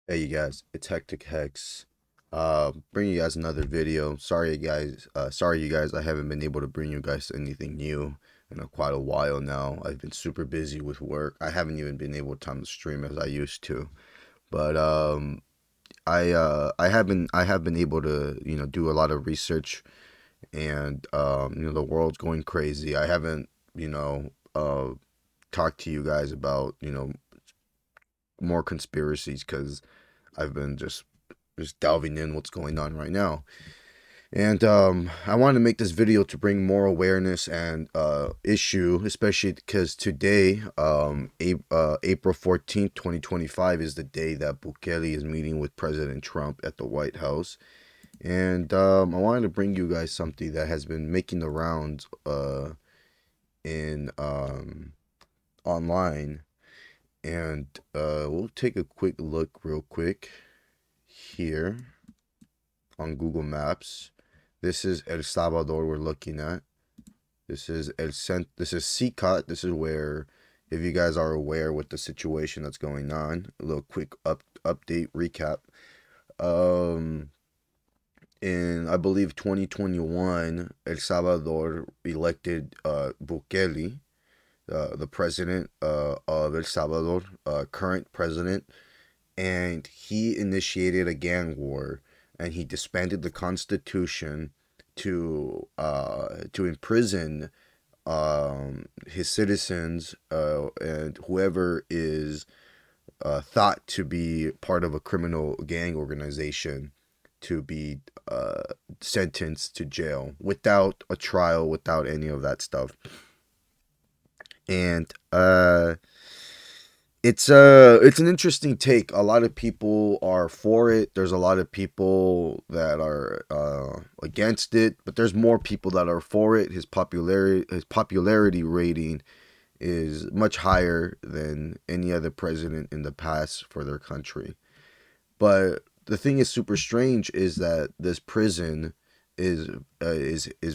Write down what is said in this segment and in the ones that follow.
Hey you guys, it's Hectic Hex. Bringing you guys another video. Sorry you guys, I haven't been able to bring you guys anything new in quite a while now. I've been super busy with work. I haven't even been able to time to stream as I used to. But I have been able to, do a lot of research and the world's going crazy. I haven't, talked to you guys about, more conspiracies because I've been just delving in what's going on right now. And I wanted to make this video to bring more awareness and issue, especially because today, April 14th, 2025, is the day that Bukele is meeting with President Trump at the White House. And I wanted to bring you guys something that has been making the rounds in online. And we'll take a quick look real quick here on Google Maps. This is El Salvador we're looking at. This is this is Cecot. This is where, if you guys are aware with the situation that's going on, a little quick update recap. Um in, I believe, 2021, El Salvador elected Bukele, the president of El Salvador, current president, and he initiated a gang war, and he disbanded the constitution to imprison his citizens and whoever is thought to be part of a criminal gang organization to be sentenced to jail without a trial, without any of that stuff. And it's an interesting take. A lot of people are for it. There's a lot of people that are against it, but there's more people that are for it. His popularity rating is much higher than any other president in the past for their country. But the thing is super strange is that this prison is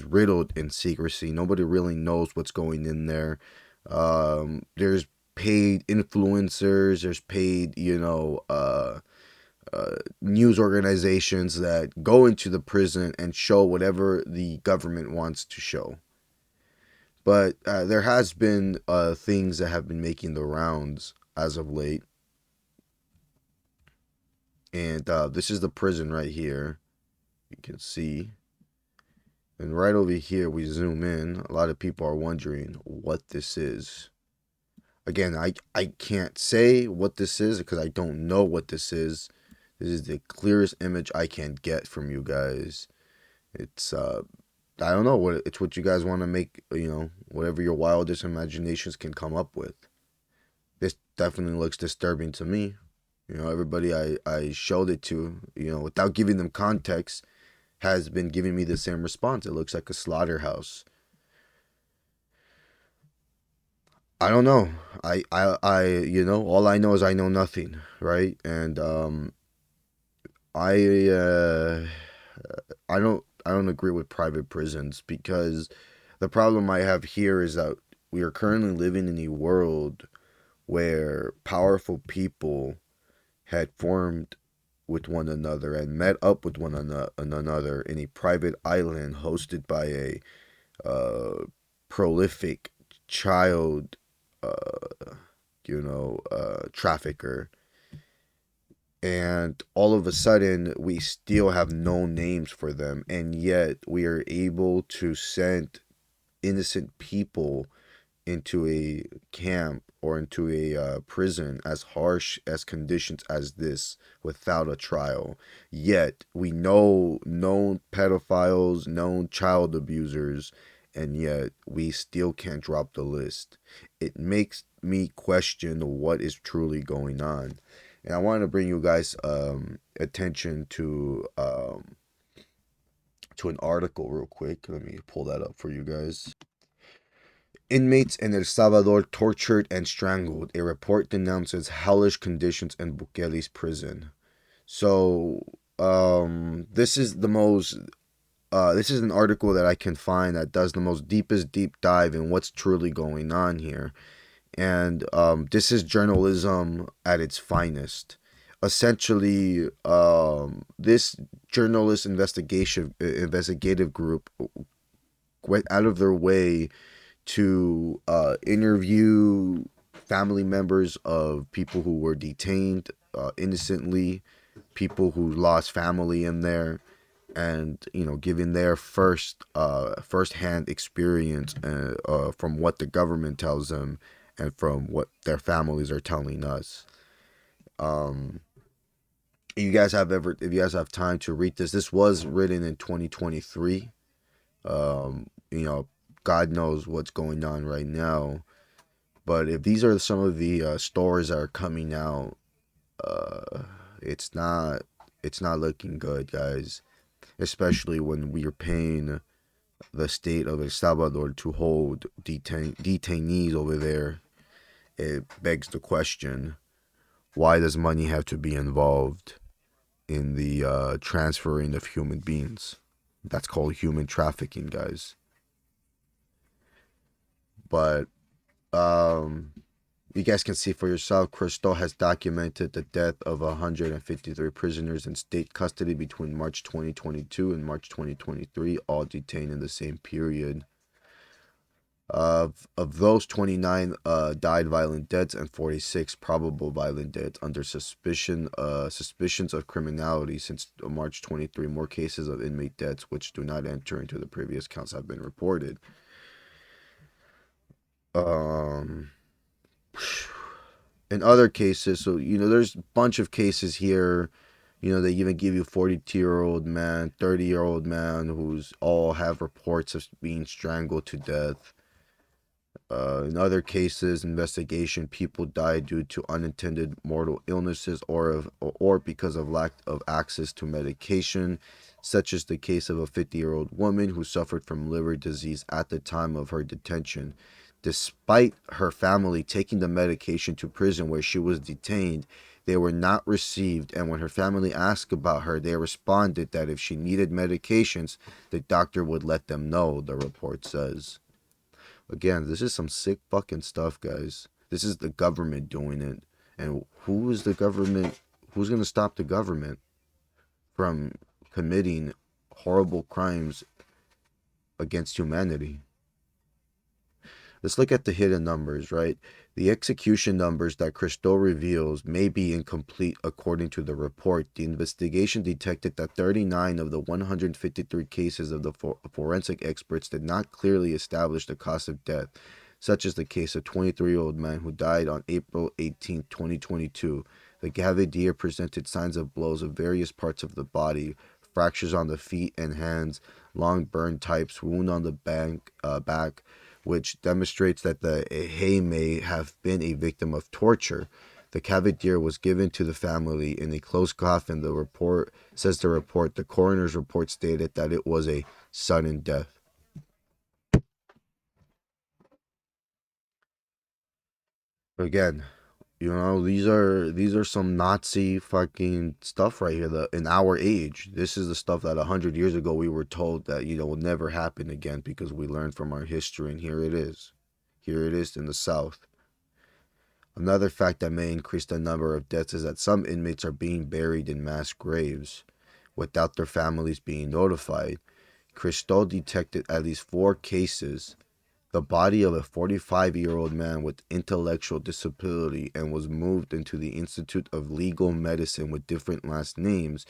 riddled in secrecy. Nobody really knows what's going in there. There's paid influencers. There's paid, news organizations that go into the prison and show whatever the government wants to show. But there has been things that have been making the rounds as of late, and this is the prison right here. You can see, and right over here we zoom in. A lot of people are wondering what this is. Again, I can't say what this is because I don't know what this is. This is the clearest image I can get from you guys. It's I don't know what it's, what you guys want to make, whatever your wildest imaginations can come up with. This definitely looks disturbing to me. Everybody I showed it to, without giving them context, has been giving me the same response. It looks like a slaughterhouse. I don't know. All I know is I know nothing, right? And I I don't agree with private prisons because the problem I have here is that we are currently living in a world where powerful people had formed with one another and met up with one another in a private island hosted by a prolific child, uh, trafficker. And all of a sudden, we still have no names for them, and yet we are able to send innocent people into a camp or into a prison as harsh as conditions as this without a trial. Yet we know known pedophiles, known child abusers, and yet we still can't drop the list. It makes me question what is truly going on. And I wanted to bring you guys attention to an article real quick. Let me pull that up for you guys. Inmates in El Salvador tortured and strangled. A report denounces hellish conditions in Bukele's prison. So, this is the most. This is an article that I can find that does the most deepest deep dive in what's truly going on here, and this is journalism at its finest. essentially, this journalist investigative group went out of their way to interview family members of people who were detained innocently, people who lost family in there, and giving their first-hand experience from what the government tells them and from what their families are telling us. Um, if you guys have time to read this, this was written in 2023. Um, you know, God knows what's going on right now. But if these are some of the stories that are coming out, uh, it's not it's not looking good, guys. Especially when we are paying the state of El Salvador to hold detainees over there. It begs the question: why does money have to be involved in the transferring of human beings? That's called human trafficking, guys. But um, you guys can see for yourself, Crystal has documented the death of 153 prisoners in state custody between March 2022 and March 2023, all detained in the same period. Of those, 29 died violent deaths and 46 probable violent deaths under suspicions of criminality. Since March 23, more cases of inmate deaths which do not enter into the previous counts have been reported. Um, in other cases, so there's a bunch of cases here. They even give you 42-year-old man, 30-year-old man who's all have reports of being strangled to death. In other cases, investigation, people died due to unintended mortal illnesses or because of lack of access to medication, such as the case of a 50-year-old woman who suffered from liver disease at the time of her detention. Despite her family taking the medication to prison where she was detained, they were not received, and when her family asked about her, they responded that if she needed medications, the doctor would let them know, the report says. Again, this is some sick fucking stuff, guys. This is the government doing it. And who is the government? Who's going to stop the government from committing horrible crimes against humanity? Let's look at the hidden numbers, right? The execution numbers that Christo reveals may be incomplete according to the report. The investigation detected that 39 of the 153 cases of the forensic experts did not clearly establish the cause of death, such as the case of 23-year-old man who died on April 18, 2022. The cavalier presented signs of blows of various parts of the body, fractures on the feet and hands, long burn types, wound on the back, which demonstrates that the Hay may have been a victim of torture. The cavalier was given to the family in a closed coffin. The report says the coroner's report stated that it was a sudden death. Again, these are some Nazi fucking stuff right here. In our age, this is the stuff that 100 years ago we were told that will never happen again because we learned from our history, and here it is. Here it is in the South. Another fact that may increase the number of deaths is that some inmates are being buried in mass graves without their families being notified. Cristol detected at least 4 cases: the body of a 45-year-old man with intellectual disability, and was moved into the Institute of Legal Medicine with different last names,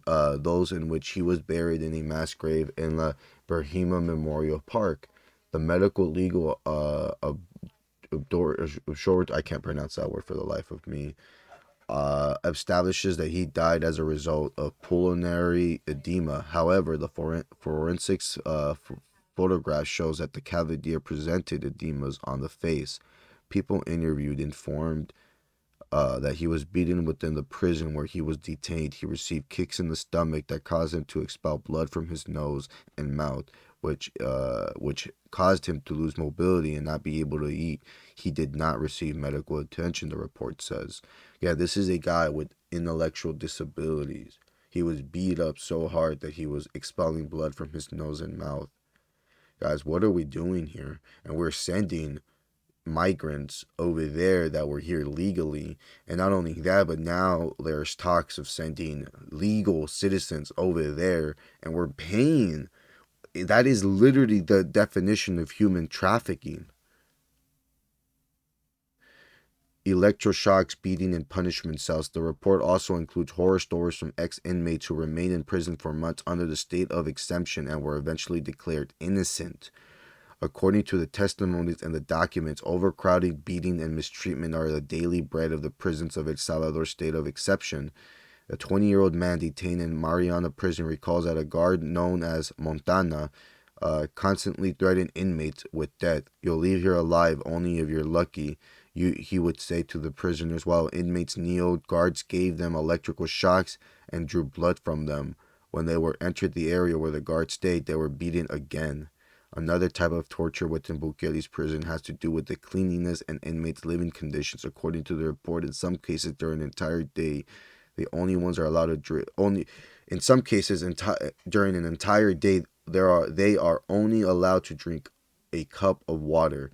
those in which he was buried in a mass grave in La Berhima Memorial Park. The medical legal short, I can't pronounce that word for the life of me, establishes that he died as a result of pulmonary edema. However, the forensics photograph shows that the cavalier presented edemas on the face. People interviewed informed that he was beaten within the prison where he was detained. He received kicks in the stomach that caused him to expel blood from his nose and mouth, which caused him to lose mobility and not be able to eat. He did not receive medical attention, the report says. Yeah, this is a guy with intellectual disabilities. He was beat up so hard that he was expelling blood from his nose and mouth. Guys, what are we doing here? And we're sending migrants over there that were here legally. And not only that, but now there's talks of sending legal citizens over there, and we're paying. That is literally the definition of human trafficking. Electroshocks, beating, and punishment cells. The report also includes horror stories from ex-inmates who remained in prison for months under the state of exemption and were eventually declared innocent. According to the testimonies and the documents, overcrowding, beating, and mistreatment are the daily bread of the prisons of El Salvador state of exception. A 20-year-old man detained in Mariana prison recalls that a guard known as Montana constantly threatened inmates with death. "You'll leave here alive only if you're lucky," he would say to the prisoners. While inmates kneeled, guards gave them electrical shocks and drew blood from them. When they were entered the area where the guard stayed, they were beaten again. Another type of torture within Bukele's prison has to do with the cleanliness and inmates' living conditions. According to the report, in some cases during an entire day, the only ones are allowed to drink. Only in some cases, during an entire day, they are only allowed to drink a cup of water.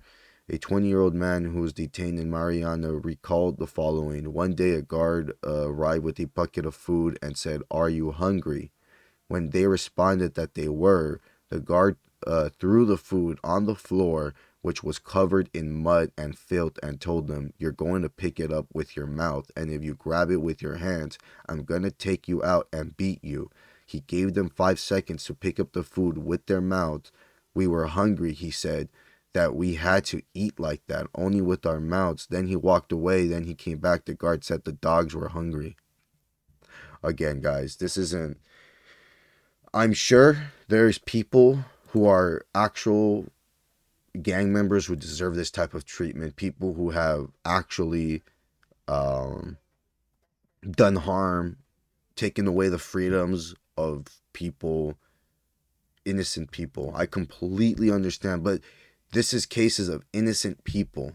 A 20-year-old man who was detained in Mariana recalled the following: "One day, a guard arrived with a bucket of food and said, 'Are you hungry?' When they responded that they were, the guard threw the food on the floor, which was covered in mud and filth, and told them, 'You're going to pick it up with your mouth, and if you grab it with your hands, I'm going to take you out and beat you.' He gave them 5 seconds to pick up the food with their mouths. 'We were hungry,' he said, 'that we had to eat like that, only with our mouths.' Then he walked away. Then he came back. The guard said the dogs were hungry." Again, guys, this isn't. I'm sure there's people who are actual gang members who deserve this type of treatment. People who have actually um, done harm, taken away the freedoms of people, innocent people. I completely understand, but this is cases of innocent people.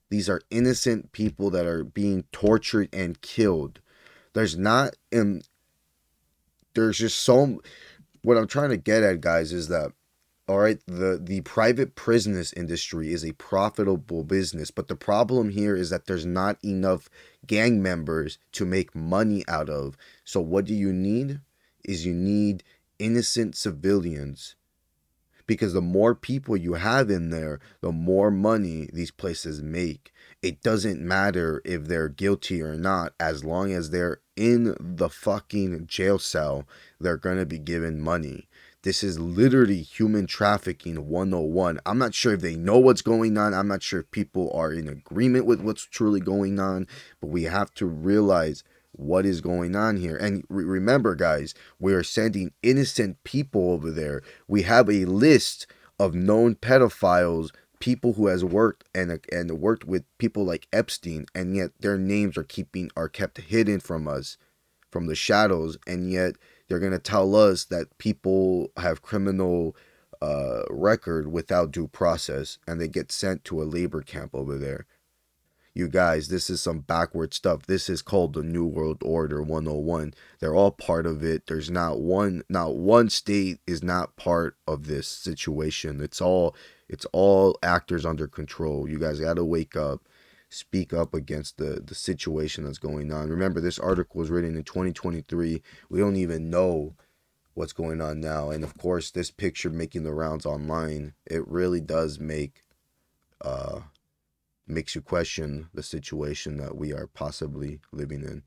These are innocent people that are being tortured and killed. There's not, there's just so. What I'm trying to get at, guys, is that, all right, the private prisoners industry is a profitable business, but the problem here is that there's not enough gang members to make money out of. So what do you need? Is you need innocent civilians, because the more people you have in there, the more money these places make. It doesn't matter if they're guilty or not, as long as they're in the fucking jail cell, they're going to be given money. This is literally human trafficking 101. I'm not sure if they know what's going on. I'm not sure if people are in agreement with what's truly going on, but we have to realize what is going on here. And remember, guys, we are sending innocent people over there. We have a list of known pedophiles, people who has worked and worked with people like Epstein, and yet their names are kept hidden from us, from the shadows, and yet they're going to tell us that people have criminal record without due process, and they get sent to a labor camp over there. You guys, this is some backward stuff. This is called the New World Order 101. They're all part of it. There's not one state is not part of this situation. It's all actors under control. You guys got to wake up, speak up against the situation that's going on. Remember, this article was written in 2023. We don't even know what's going on now. And of course, this picture making the rounds online, it really does makes you question the situation that we are possibly living in.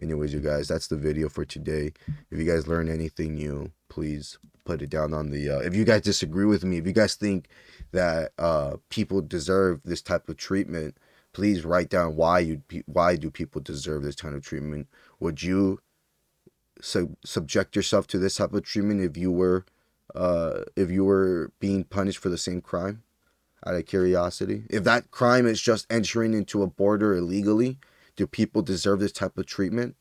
Anyways, you guys, that's the video for today. If you guys learn anything new, please put it down on the if you guys disagree with me, if you guys think that people deserve this type of treatment, please write down why do people deserve this kind of treatment. Would you subject yourself to this type of treatment if you were being punished for the same crime? Out of curiosity, if that crime is just entering into a border illegally, do people deserve this type of treatment?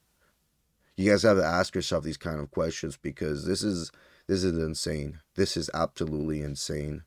You guys have to ask yourself these kind of questions, because this is insane. This is absolutely insane.